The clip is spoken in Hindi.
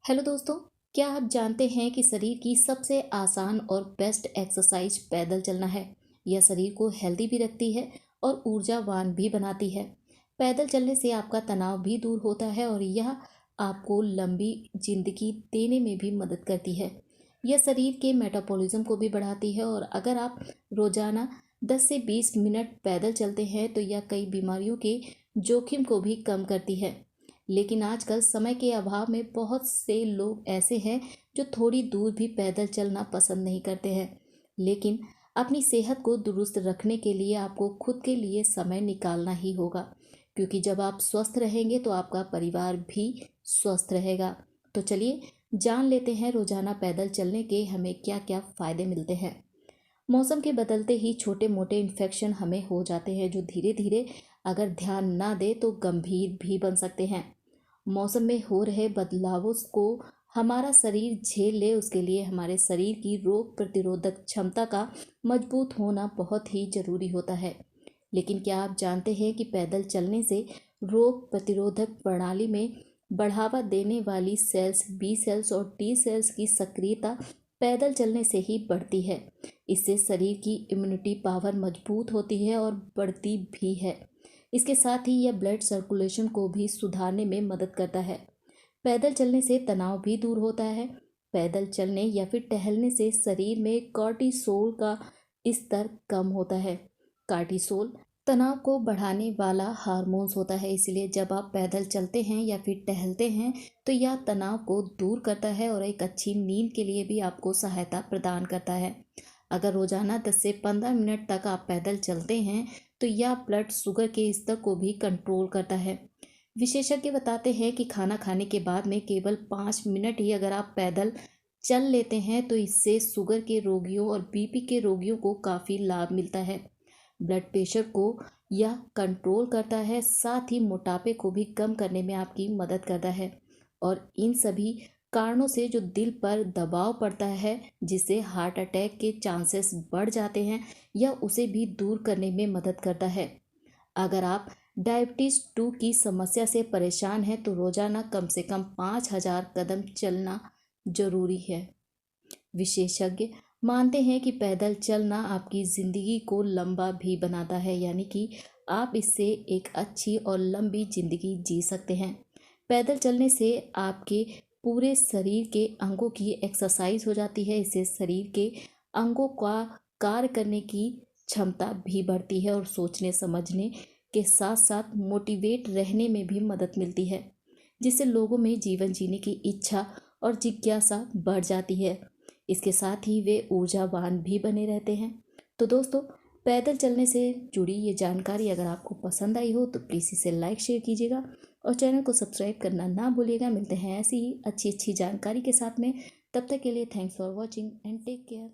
हेलो दोस्तों। क्या आप जानते हैं कि शरीर की सबसे आसान और बेस्ट एक्सरसाइज पैदल चलना है। यह शरीर को हेल्दी भी रखती है और ऊर्जावान भी बनाती है। पैदल चलने से आपका तनाव भी दूर होता है और यह आपको लंबी जिंदगी देने में भी मदद करती है। यह शरीर के मेटाबॉलिज्म को भी बढ़ाती है और अगर आप रोजाना 10 से 20 मिनट पैदल चलते हैं तो यह कई बीमारियों के जोखिम को भी कम करती है। लेकिन आजकल समय के अभाव में बहुत से लोग ऐसे हैं जो थोड़ी दूर भी पैदल चलना पसंद नहीं करते हैं। लेकिन अपनी सेहत को दुरुस्त रखने के लिए आपको खुद के लिए समय निकालना ही होगा, क्योंकि जब आप स्वस्थ रहेंगे तो आपका परिवार भी स्वस्थ रहेगा। तो चलिए जान लेते हैं रोजाना पैदल चलने के हमें क्या क्या फायदे मिलते हैं। मौसम के बदलते ही छोटे मोटे इन्फेक्शन हमें हो जाते हैं जो धीरे धीरे अगर ध्यान ना दे तो गंभीर भी बन सकते हैं। मौसम में हो रहे बदलावों को हमारा शरीर झेल ले, उसके लिए हमारे शरीर की रोग प्रतिरोधक क्षमता का मजबूत होना बहुत ही जरूरी होता है। लेकिन क्या आप जानते हैं कि पैदल चलने से रोग प्रतिरोधक प्रणाली में बढ़ावा देने वाली सेल्स बी सेल्स और टी सेल्स की सक्रियता पैदल चलने से ही बढ़ती है। इससे शरीर की इम्यूनिटी पावर मजबूत होती है और बढ़ती भी है। इसके साथ ही यह ब्लड सर्कुलेशन को भी सुधारने में मदद करता है। पैदल चलने से तनाव भी दूर होता है। पैदल चलने या फिर टहलने से शरीर में कॉर्टिसोल का स्तर कम होता है। कॉर्टिसोल तनाव को बढ़ाने वाला हार्मोन्स होता है, इसलिए जब आप पैदल चलते हैं या फिर टहलते हैं तो यह तनाव को दूर करता है और एक अच्छी नींद के लिए भी आपको सहायता प्रदान करता है। अगर रोजाना 10 से 15 मिनट तक आप पैदल चलते हैं तो यह ब्लड शुगर के स्तर को भी कंट्रोल करता है। विशेषज्ञ बताते हैं कि खाना खाने के बाद में केवल 5 मिनट ही अगर आप पैदल चल लेते हैं तो इससे शुगर के रोगियों और बीपी के रोगियों को काफ़ी लाभ मिलता है। ब्लड प्रेशर को यह कंट्रोल करता है, साथ ही मोटापे को भी कम करने में आपकी मदद करता है। और इन सभी कारणों से जो दिल पर दबाव पड़ता है जिससे हार्ट अटैक के चांसेस बढ़ जाते हैं, यह उसे भी दूर करने में मदद करता है। अगर आप डायबिटीज़ 2 की समस्या से परेशान हैं तो रोजाना कम से कम 5,000 कदम चलना जरूरी है। विशेषज्ञ मानते हैं कि पैदल चलना आपकी ज़िंदगी को लंबा भी बनाता है, यानी कि आप इससे एक अच्छी और लंबी ज़िंदगी जी सकते हैं। पैदल चलने से आपके पूरे शरीर के अंगों की एक्सरसाइज हो जाती है। इससे शरीर के अंगों का कार्य करने की क्षमता भी बढ़ती है और सोचने समझने के साथ साथ मोटिवेट रहने में भी मदद मिलती है, जिससे लोगों में जीवन जीने की इच्छा और जिज्ञासा बढ़ जाती है। इसके साथ ही वे ऊर्जावान भी बने रहते हैं। तो दोस्तों, पैदल चलने से जुड़ी ये जानकारी अगर आपको पसंद आई हो तो प्लीज़ इसे लाइक शेयर कीजिएगा और चैनल को सब्सक्राइब करना ना भूलिएगा। मिलते हैं ऐसी ही अच्छी अच्छी जानकारी के साथ में। तब तक के लिए thanks for watching and take care.